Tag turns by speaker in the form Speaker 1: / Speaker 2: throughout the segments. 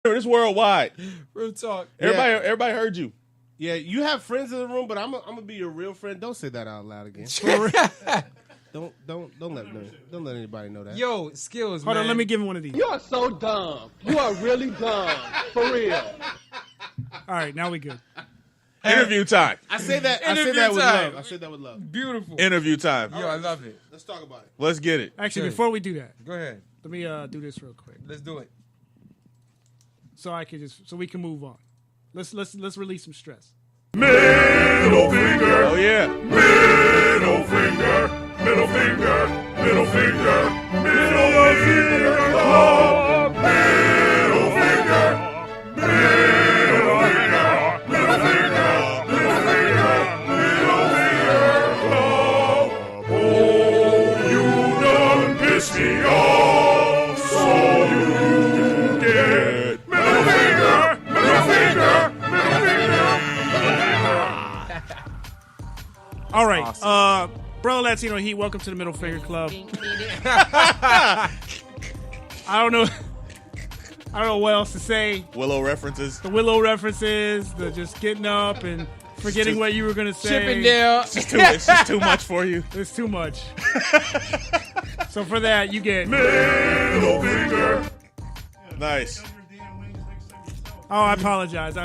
Speaker 1: This worldwide.
Speaker 2: Real talk.
Speaker 1: Everybody heard you.
Speaker 3: Yeah, you have friends in the room, but I'm gonna be your real friend. Don't say that out loud again. Don't let anybody know that.
Speaker 2: Yo, Skillz,
Speaker 4: Hold
Speaker 2: man.
Speaker 4: on, let me give him one of these.
Speaker 5: You are so dumb. You are really dumb. For real.
Speaker 4: All right, now we good.
Speaker 1: Interview time.
Speaker 3: I say that with love.
Speaker 2: Beautiful.
Speaker 1: Interview time.
Speaker 2: Yo, I love it.
Speaker 3: Let's talk about it.
Speaker 1: Let's get it.
Speaker 4: Actually,
Speaker 2: Good.
Speaker 4: before we do that,
Speaker 2: Go ahead.
Speaker 4: let me do this real quick,
Speaker 2: Let's do it.
Speaker 4: so we can move on. Let's release some stress.
Speaker 1: Middle finger. Oh yeah.
Speaker 6: Middle finger, middle finger, middle finger, middle finger, oh, middle finger, middle finger, middle finger, middle finger, middle finger, oh, you done pissed me off, so you get middle finger, middle finger, middle finger.
Speaker 4: All right, Brother Latino Heat, welcome to the Middle Finger Club. I don't know what else to say.
Speaker 1: Willow references.
Speaker 4: The Willow references, the just getting up and forgetting what you were gonna say.
Speaker 2: Chippendale.
Speaker 1: It's just too much for you.
Speaker 4: It's too much. So for that, you get
Speaker 6: Middle finger.
Speaker 1: Nice.
Speaker 4: Oh, I apologize.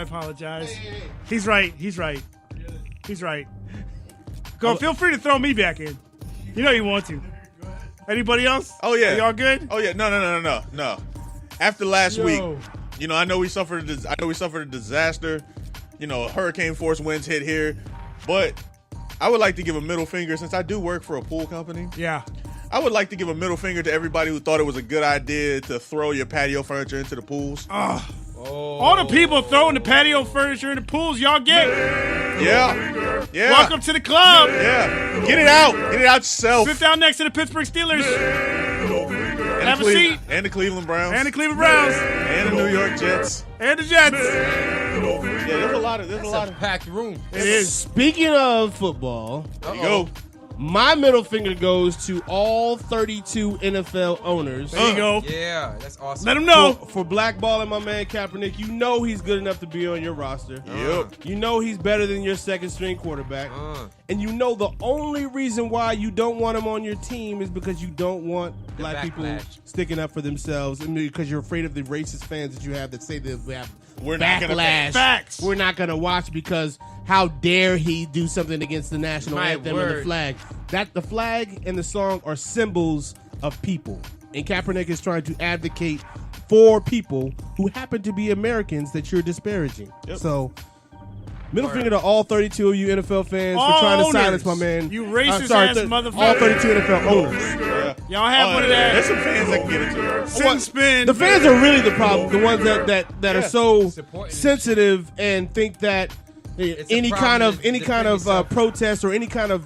Speaker 4: He's right. Go. Feel free to throw me back in. You know you want to. Anybody else?
Speaker 1: Oh yeah.
Speaker 4: Are y'all good?
Speaker 1: Oh yeah. No. After last week, I know we suffered a disaster. Hurricane force winds hit here, but I would like to give a middle finger since I do work for a pool company.
Speaker 4: Yeah.
Speaker 1: I would like to give a middle finger to everybody who thought it was a good idea to throw your patio furniture into the pools.
Speaker 4: All the people throwing the patio furniture in the pools, y'all get.
Speaker 1: Yeah.
Speaker 4: Welcome to the club.
Speaker 1: Yeah. Get it out yourself.
Speaker 4: Sit down next to the Pittsburgh Steelers.
Speaker 1: And
Speaker 4: Have a seat.
Speaker 1: And the Cleveland Browns.
Speaker 4: And the Cleveland Browns.
Speaker 1: And the New York Jets.
Speaker 4: And the Jets.
Speaker 1: Yeah, there's a lot of
Speaker 2: Packed room.
Speaker 4: It is.
Speaker 3: Speaking of football,
Speaker 1: There you go.
Speaker 3: my middle finger goes to all 32 NFL owners.
Speaker 4: There you go.
Speaker 2: Yeah, that's awesome.
Speaker 4: Let them know.
Speaker 3: For blackballing my man Kaepernick. You know he's good enough to be on your roster.
Speaker 1: Yep.
Speaker 3: You know he's better than your second string quarterback. And you know the only reason why you don't want him on your team is because you don't want black people sticking up for themselves, and because you're afraid of the racist fans that you have that say that we have
Speaker 1: We're not gonna
Speaker 3: backlash.
Speaker 4: Facts.
Speaker 3: We're not going to watch because how dare he do something against the national anthem and the flag. That the flag and the song are symbols of people. And Kaepernick is trying to advocate for people who happen to be Americans that you're disparaging.
Speaker 1: Yep.
Speaker 3: So, middle finger to all 32 of you NFL fans
Speaker 4: All
Speaker 3: for trying to
Speaker 4: owners.
Speaker 3: silence my man.
Speaker 4: You racist ass motherfucker.
Speaker 3: All 32 NFL owners.
Speaker 1: Yeah.
Speaker 4: Y'all have one of that.
Speaker 1: There's some fans that can get into it.
Speaker 4: Sit and spin.
Speaker 3: The fans are really the problem. The ones that are so
Speaker 2: Supporting.
Speaker 3: sensitive and think that any kind of protest or any kind of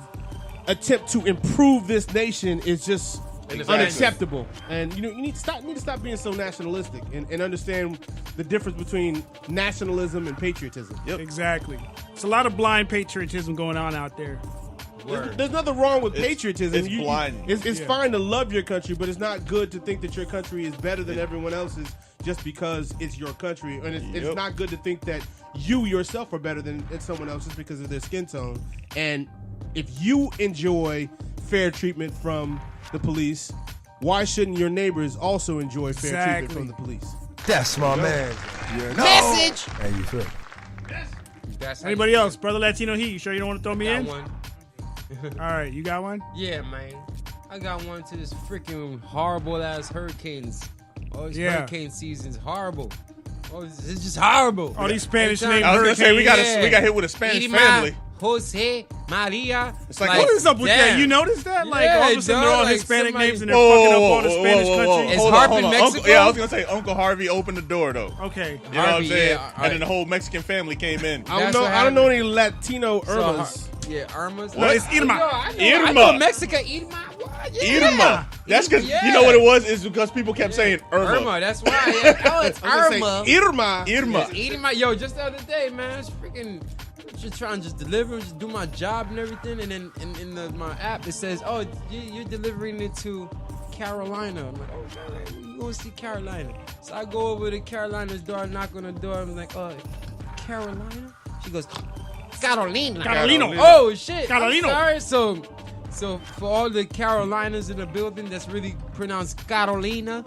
Speaker 3: attempt to improve this nation is just unacceptable. And you need to stop being so nationalistic and understand the difference between nationalism and patriotism.
Speaker 1: Yep.
Speaker 4: Exactly. It's a lot of blind patriotism going on out there.
Speaker 3: There's nothing wrong with patriotism.
Speaker 1: It's blind.
Speaker 3: It's fine to love your country, but it's not good to think that your country is better than everyone else's just because it's your country. And it's not good to think that you yourself are better than someone else just because of their skin tone. And if you enjoy fair treatment from the police, why shouldn't your neighbors also enjoy fair treatment from the police?
Speaker 7: That's my man.
Speaker 3: Message!
Speaker 7: How you feel?
Speaker 2: That's
Speaker 4: Anybody else? Brother Latino Heat, you sure you don't want to throw me in?
Speaker 2: One.
Speaker 4: All right, you got one?
Speaker 2: Yeah, man. I got one to this freaking horrible ass hurricanes. Oh, this hurricane season's horrible. Oh, it's just horrible.
Speaker 4: All these Spanish names.
Speaker 1: I was gonna say we got hit with a Spanish family.
Speaker 2: Jose, Maria.
Speaker 1: It's like,
Speaker 4: What is up with that? You noticed that? Like all of a sudden they're all
Speaker 2: like
Speaker 4: Hispanic
Speaker 2: somebody-
Speaker 4: names and they're fucking up all the Spanish country.
Speaker 2: Is
Speaker 1: Hold
Speaker 2: Harp
Speaker 1: on.
Speaker 2: in Mexico?
Speaker 1: I was gonna say Uncle Harvey opened the door though.
Speaker 4: Okay.
Speaker 1: You know what I'm
Speaker 2: Harvey,
Speaker 1: saying?
Speaker 2: yeah,
Speaker 1: And then the whole Mexican family came in.
Speaker 3: I don't know any Latino Irmas.
Speaker 2: Irmas.
Speaker 1: What?
Speaker 4: It's Irma.
Speaker 2: I know Mexico, Irma. What? Yeah.
Speaker 1: Irma. That's because you know what it was? Is because people kept saying Irma.
Speaker 2: Irma, that's why. Yeah. Oh, it's Irma.
Speaker 3: Irma.
Speaker 1: Irma.
Speaker 2: It's Irma. Yo, just the other day, man, it's freaking just trying to just deliver, just do my job and everything. And then in my app, it says, oh, you're delivering it to Carolina. I'm like, oh, you going to see Carolina. So I go over to Carolina's door, knock on the door. I'm like, Carolina? She goes, Carolina.
Speaker 4: Carolino.
Speaker 2: Oh, shit.
Speaker 4: Carolino.
Speaker 2: I'm sorry. So for all the Carolinas in the building that's really pronounced Carolina,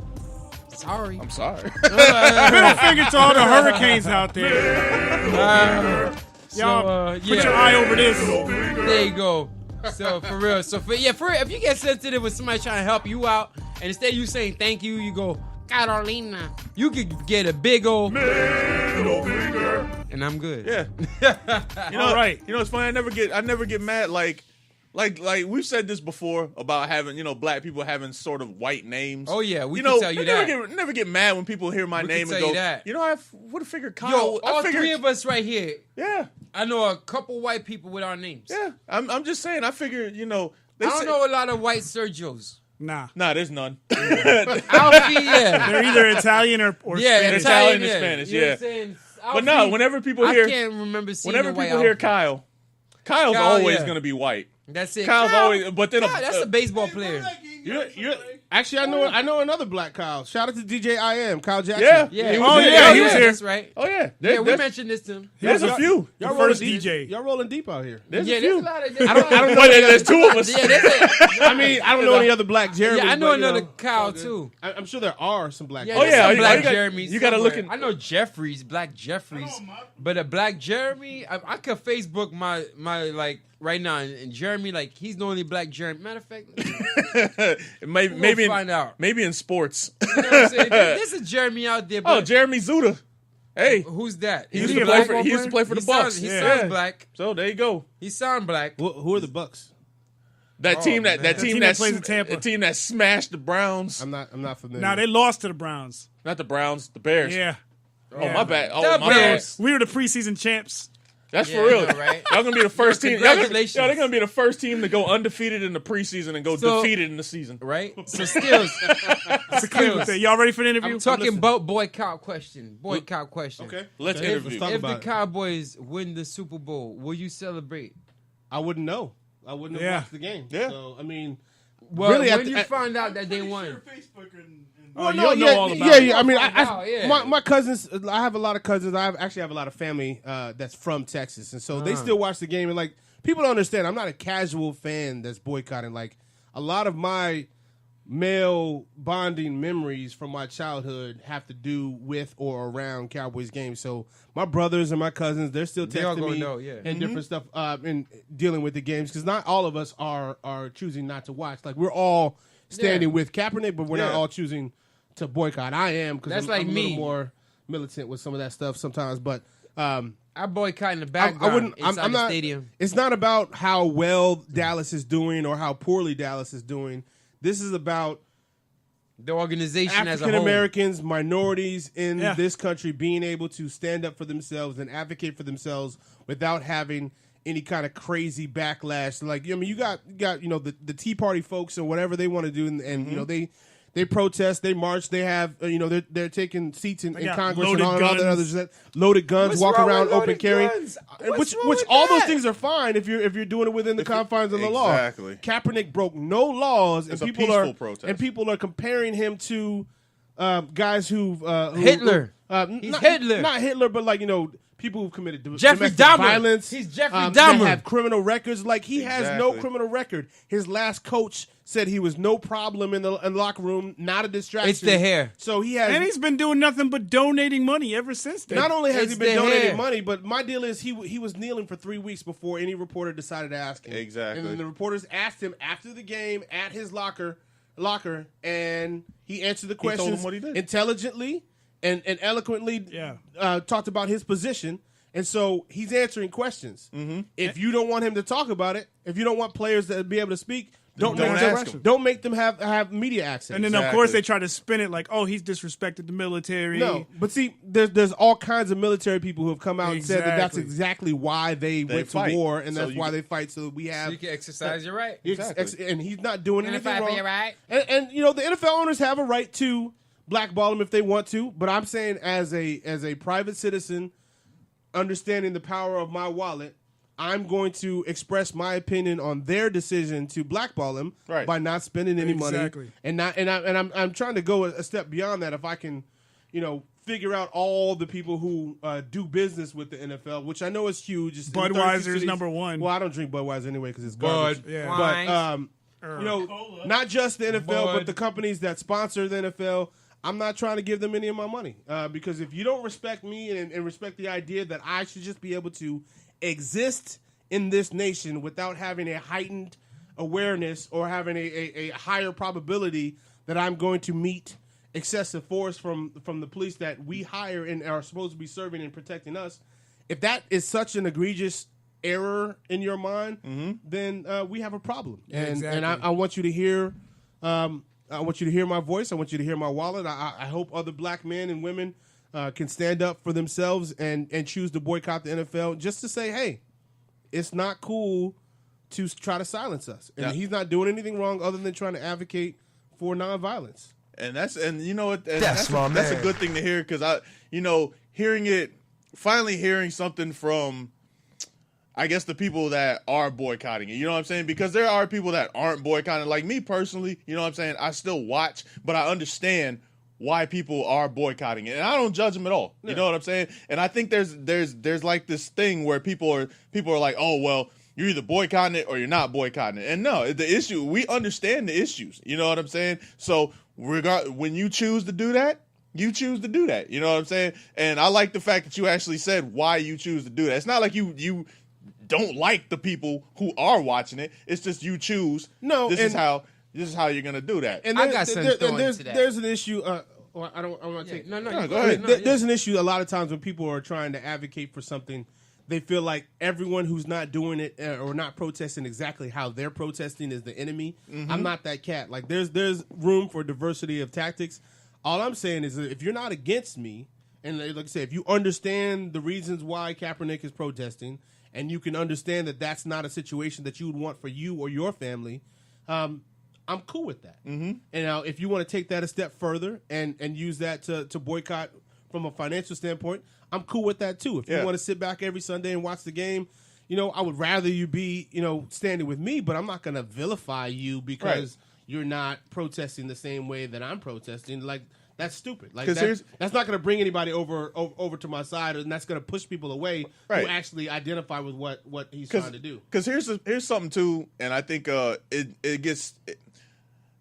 Speaker 2: sorry.
Speaker 1: I'm sorry.
Speaker 4: Middle finger to all the Hurricanes out there. Y'all, put your eye over this.
Speaker 2: There you go. So for real. For real, if you get sensitive with somebody trying to help you out, and instead of you saying thank you, you go Carolina. You could get a big old
Speaker 6: Middle finger.
Speaker 2: and I'm good.
Speaker 1: Yeah.
Speaker 4: All right.
Speaker 1: You know, it's funny. I never get mad. Like we've said this before about having, black people having sort of white names.
Speaker 2: Oh yeah, we can tell you that.
Speaker 1: Never get mad when people hear my name and go,
Speaker 2: that.
Speaker 1: I would have figured Kyle.
Speaker 2: Yo, all three of us right here.
Speaker 1: Yeah.
Speaker 2: I know a couple white people with our names.
Speaker 1: Yeah. I'm just saying. I figured,
Speaker 2: I don't know a lot of white Sergios.
Speaker 4: Nah,
Speaker 1: there's none.
Speaker 2: Alfie, yeah.
Speaker 4: they're either Italian or Spanish.
Speaker 1: Italian and Spanish,
Speaker 2: You know what
Speaker 1: yeah.
Speaker 2: I'm saying?
Speaker 1: But no, whenever people
Speaker 2: I
Speaker 1: hear,
Speaker 2: can't remember seeing
Speaker 1: whenever
Speaker 2: a white
Speaker 1: people hear
Speaker 2: Alfie.
Speaker 1: Kyle's
Speaker 2: Kyle,
Speaker 1: always
Speaker 2: yeah.
Speaker 1: gonna be white.
Speaker 2: That's it.
Speaker 1: Kyle's
Speaker 2: Kyle,
Speaker 1: always, but then
Speaker 2: that's a baseball player.
Speaker 3: Actually, I know another black Kyle. Shout out to DJ I Am, Kyle Jackson.
Speaker 1: Yeah.
Speaker 2: Yeah.
Speaker 1: He
Speaker 4: was there.
Speaker 2: yeah,
Speaker 4: He was here.
Speaker 2: That's right.
Speaker 1: Oh yeah,
Speaker 2: Yeah, we mentioned this to him.
Speaker 1: There's a few.
Speaker 4: The
Speaker 3: Y'all
Speaker 4: first
Speaker 3: rolling
Speaker 4: DJ.
Speaker 3: Y'all rolling deep out here.
Speaker 1: There's
Speaker 2: Yeah,
Speaker 1: a
Speaker 2: there's
Speaker 1: few.
Speaker 2: a lot of.
Speaker 3: I don't know.
Speaker 1: There's two of us.
Speaker 2: Yeah, there's a,
Speaker 3: I don't know any other black Jeremy.
Speaker 2: yeah, I know another Kyle too.
Speaker 3: I'm sure there are some black.
Speaker 2: Yeah,
Speaker 1: Oh,
Speaker 2: there's
Speaker 1: yeah,
Speaker 2: some
Speaker 1: you
Speaker 2: black
Speaker 1: got-
Speaker 2: Jeremys.
Speaker 1: you gotta look
Speaker 2: somewhere.
Speaker 1: in-
Speaker 2: I know Jeffries, black Jeffries, but a black Jeremy. I could Facebook my like right now, and Jeremy, like he's the only black Jeremy. Matter of fact,
Speaker 1: maybe
Speaker 2: find out.
Speaker 1: Maybe in sports.
Speaker 2: you know what I'm saying? There's a Jeremy out there. But
Speaker 1: Jeremy Zuda. Hey,
Speaker 2: who's that?
Speaker 1: he
Speaker 2: Is
Speaker 1: used
Speaker 2: he
Speaker 1: to
Speaker 2: a
Speaker 1: play
Speaker 2: black
Speaker 1: for.
Speaker 2: ball
Speaker 1: He used to
Speaker 2: player?
Speaker 1: play for the
Speaker 2: He
Speaker 1: Bucks.
Speaker 2: Sounds, he sounds black.
Speaker 1: So there you go.
Speaker 2: He sound black.
Speaker 3: Who are the Bucks?
Speaker 1: That team that
Speaker 4: team that plays in Tampa.
Speaker 1: The team that smashed the Browns.
Speaker 3: I'm not familiar.
Speaker 4: Nah, they lost to the Browns.
Speaker 1: Not the Browns, the Bears.
Speaker 4: Yeah.
Speaker 1: Oh my bad. Oh
Speaker 2: The
Speaker 1: my
Speaker 2: Bears.
Speaker 1: bad.
Speaker 4: We were the preseason champs.
Speaker 1: That's
Speaker 2: Yeah,
Speaker 1: for real.
Speaker 2: I know, right?
Speaker 1: Y'all gonna be the first team.
Speaker 2: Congratulations.
Speaker 1: They're gonna be the first team to go undefeated in the preseason and go
Speaker 2: So-
Speaker 1: defeated in the season.
Speaker 2: Right? So Skillz.
Speaker 4: It's a Cleveland thing. Y'all ready for the interview?
Speaker 2: I'm talking about boycott question. Boycott question.
Speaker 3: Okay.
Speaker 1: Let's
Speaker 3: Okay,
Speaker 1: interview.
Speaker 3: talk
Speaker 2: If the
Speaker 3: about it.
Speaker 2: Cowboys win the Super Bowl, will you celebrate?
Speaker 3: I wouldn't know. I wouldn't have
Speaker 4: Yeah.
Speaker 3: watched the game.
Speaker 1: Yeah.
Speaker 3: So I mean,
Speaker 2: Well,
Speaker 3: Really,
Speaker 2: when you find out that they won.
Speaker 3: well,
Speaker 4: you'll know all about it.
Speaker 3: yeah. I mean,
Speaker 2: Yeah.
Speaker 3: my cousins. I have a lot of cousins. I actually have a lot of family that's from Texas, and so they still watch the game. And like, people don't understand. I'm not a casual fan that's boycotting. Like, a lot of my male bonding memories from my childhood have to do with or around Cowboys games. So my brothers and my cousins, they're still
Speaker 2: They all
Speaker 3: texting
Speaker 2: gonna
Speaker 3: me
Speaker 2: know, yeah.
Speaker 3: and different stuff in dealing with the games, because not all of us are choosing not to watch. Like, we're all standing
Speaker 2: Yeah.
Speaker 3: with Kaepernick, but we're not
Speaker 1: Yeah.
Speaker 3: all choosing to boycott. I am, because
Speaker 2: That's
Speaker 3: I'm,
Speaker 2: like
Speaker 3: I'm a little
Speaker 2: me.
Speaker 3: more militant with some of that stuff sometimes. But
Speaker 2: I boycott in the background inside
Speaker 3: I'm
Speaker 2: the
Speaker 3: not.
Speaker 2: stadium.
Speaker 3: It's not about how well Dallas is doing or how poorly Dallas is doing. This is about
Speaker 2: The organization as a
Speaker 3: African
Speaker 2: whole.
Speaker 3: Americans, minorities in
Speaker 4: Yeah.
Speaker 3: this country being able to stand up for themselves and advocate for themselves without having any kind of crazy backlash. Like, I mean, you got the Tea Party folks and whatever they want to do, and they protest, they march, they have they're taking seats in
Speaker 4: got
Speaker 3: Congress and
Speaker 4: loaded
Speaker 3: all that
Speaker 4: guns.
Speaker 3: others, loaded guns,
Speaker 2: What's
Speaker 3: walk
Speaker 2: wrong
Speaker 3: around
Speaker 2: with
Speaker 3: open
Speaker 2: loaded
Speaker 3: carry,
Speaker 2: guns?
Speaker 3: which
Speaker 2: What's wrong with
Speaker 3: all those
Speaker 2: that?
Speaker 3: things are fine if you're doing it within the confines of the law.
Speaker 1: Exactly.
Speaker 3: Kaepernick broke no laws,
Speaker 1: It's
Speaker 3: and
Speaker 1: a
Speaker 3: people are
Speaker 1: peaceful protest.
Speaker 3: and people are comparing him to guys who
Speaker 2: Hitler.
Speaker 3: He's
Speaker 2: Hitler.
Speaker 3: not Hitler, but like people who've committed
Speaker 2: Jeffrey
Speaker 3: domestic
Speaker 2: Dahmer.
Speaker 3: violence.
Speaker 2: He's Jeffrey
Speaker 3: that
Speaker 2: Dahmer.
Speaker 3: have criminal records. Like, he has no
Speaker 1: Exactly.
Speaker 3: criminal record. His last coach said he was no problem in the locker room, not a distraction.
Speaker 2: It's the hair.
Speaker 3: So he has.
Speaker 4: And he's been doing nothing but donating money ever since then.
Speaker 3: Not only has
Speaker 2: It's
Speaker 3: he been
Speaker 2: the
Speaker 3: donating
Speaker 2: hair.
Speaker 3: money, but my deal is he was kneeling for 3 weeks before any reporter decided to ask him.
Speaker 1: Exactly.
Speaker 3: And then the reporters asked him after the game at his locker, and he answered the
Speaker 1: told
Speaker 3: questions
Speaker 1: them what he did.
Speaker 3: intelligently and eloquently.
Speaker 4: Yeah.
Speaker 3: Talked about his position, and so he's answering questions.
Speaker 1: Mm-hmm.
Speaker 3: If you don't want him to talk about it, if you don't want players to be able to speak, don't
Speaker 1: Don't
Speaker 3: make
Speaker 1: ask
Speaker 3: them.
Speaker 1: him.
Speaker 3: Don't make them have media access.
Speaker 4: And then, of
Speaker 1: Exactly.
Speaker 4: course, they try to spin it like, oh, he's disrespected the military.
Speaker 3: No, but see, there's all kinds of military people who have come out and said that that's
Speaker 4: Exactly.
Speaker 3: exactly why they went
Speaker 1: fight.
Speaker 3: to war, and
Speaker 1: So
Speaker 3: that's
Speaker 1: you
Speaker 3: why
Speaker 1: can-
Speaker 3: they fight. So we have
Speaker 2: So you can exercise your right.
Speaker 3: and he's not doing anything wrong.
Speaker 2: right.
Speaker 3: And the NFL owners have a right to blackball him if they want to, but I'm saying as a private citizen, understanding the power of my wallet, I'm going to express my opinion on their decision to blackball him by not spending any money, and I'm trying to go a step beyond that. If I can, figure out all the people who do business with the NFL, which I know is huge. It's
Speaker 4: Budweiser's number one.
Speaker 3: Well, I don't drink Budweiser anyway because it's garbage.
Speaker 2: Bud,
Speaker 3: But not just the NFL, but the companies that sponsor the NFL. I'm not trying to give them any of my money because if you don't respect me and respect the idea that I should just be able to exist in this nation without having a heightened awareness or having a higher probability that I'm going to meet excessive force from the police that we hire and are supposed to be serving and protecting us, if that is such an egregious error in your mind, then we have a problem. And I want you to hear I want you to hear my voice. I want you to hear my wallet. I hope other black men and women can stand up for themselves and choose to boycott the NFL just to say, hey, it's not cool to try to silence us. And he's not doing anything wrong other than trying to advocate for nonviolence.
Speaker 1: And that's a good thing to hear because finally hearing something from, I guess, the people that are boycotting it. You know what I'm saying? Because there are people that aren't boycotting. Like me personally, you know what I'm saying? I still watch, but I understand why people are boycotting it, and I don't judge them at all. You know what I'm saying? And I think there's like this thing where people are like, oh well, you're either boycotting it or you're not boycotting it. And no, the issue, we understand the issues. You know what I'm saying? So when you choose to do that, you choose to do that. You know what I'm saying? And I like the fact that you actually said why you choose to do that. It's not like you don't like the people who are watching it. It's just you choose. No, this is how you're gonna do that.
Speaker 3: And
Speaker 2: I got something to that.
Speaker 3: There's an issue. I want to take.
Speaker 2: No,
Speaker 3: go ahead. There's an issue a lot of times when people are trying to advocate for something. They feel like everyone who's not doing it or not protesting exactly how they're protesting is the enemy. Mm-hmm. I'm not that cat. Like there's room for diversity of tactics. All I'm saying is that if you're not against me, and like I said, if you understand the reasons why Kaepernick is protesting, and you can understand that that's not a situation that you would want for you or your family, I'm cool with that. Mm-hmm. And now, if you want to take that a step further and use that to boycott from a financial standpoint, I'm cool with that too. If you want to sit back every Sunday and watch the game, I would rather you be, standing with me, but I'm not going to vilify you because you're not protesting the same way that I'm protesting. Like, that's stupid. Like that's not going to bring anybody over to my side, and that's going to push people away who actually identify with what he's trying to do. Because
Speaker 1: here's something too, and I think it gets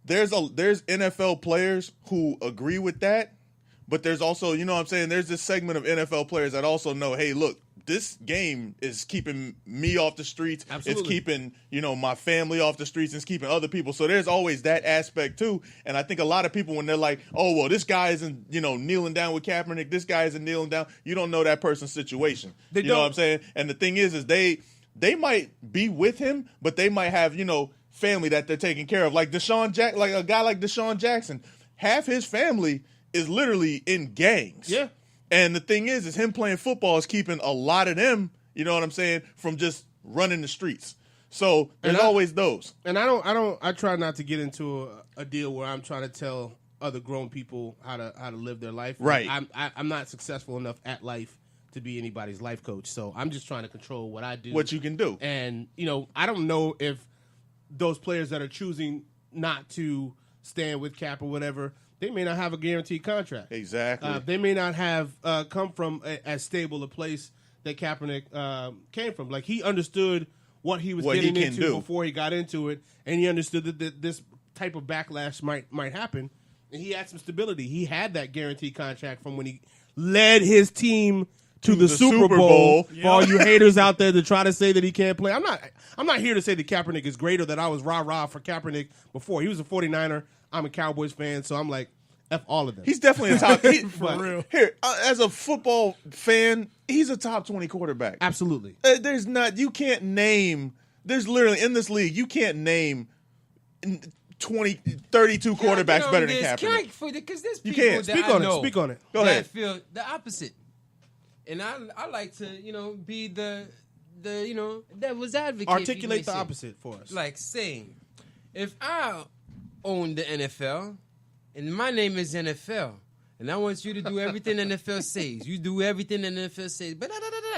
Speaker 1: there's NFL players who agree with that, but there's also there's this segment of NFL players that also know, hey, look, this game is keeping me off the streets. Absolutely. It's keeping, my family off the streets. It's keeping other people. So there's always that aspect too. And I think a lot of people, when they're like, oh, well, this guy isn't, kneeling down with Kaepernick. This guy isn't kneeling down. You don't know that person's situation. You know what I'm saying? And the thing is they might be with him, but they might have, family that they're taking care of. Like a guy like Deshaun Jackson, half his family is literally in gangs. Yeah. And the thing is him playing football is keeping a lot of them, you know what I'm saying, from just running the streets. So there's always those. And I try not to get into a deal where I'm trying to tell other grown people how to live their life. Right. I'm not successful enough at life to be anybody's life coach. So I'm just trying to control what I do. What you can do. And, I don't know if those players that are choosing not to stand with Cap or whatever, they may not have a guaranteed contract. Exactly. They may not have come from as stable a place that Kaepernick came from. Like, he understood what he was getting into before he got into it, and he understood that this type of backlash might happen, and he had some stability. He had that guaranteed contract from when he led his team to the Super Bowl. For all you haters out there to try to say that he can't play. I'm not here to say that Kaepernick is great or that I was rah-rah for Kaepernick before. He was a 49er. I'm a Cowboys fan, so I'm like, F all of them. He's definitely a top. For real. Here, as a football fan, he's a top 20 quarterback. Absolutely. There's literally, in this league, you can't name 32 quarterbacks better than Kaepernick.
Speaker 2: Because there's people that
Speaker 3: speak
Speaker 2: I
Speaker 3: on
Speaker 2: know
Speaker 3: it. Speak on it.
Speaker 1: Go ahead.
Speaker 2: That feel the opposite. And I like to, be the that was advocate.
Speaker 3: Articulate the opposite for us.
Speaker 2: Like saying, if I own the NFL, and my name is NFL, and I want you to do everything the NFL says. You do everything the NFL says. But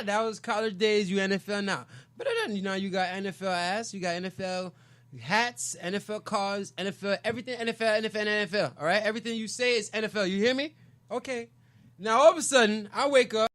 Speaker 2: That was college days. You NFL now. But then, you know, you got NFL ass. You got NFL hats, NFL cars, NFL, everything, NFL. All right? Everything you say is NFL. You hear me? Okay. Now, all of a sudden, I wake up.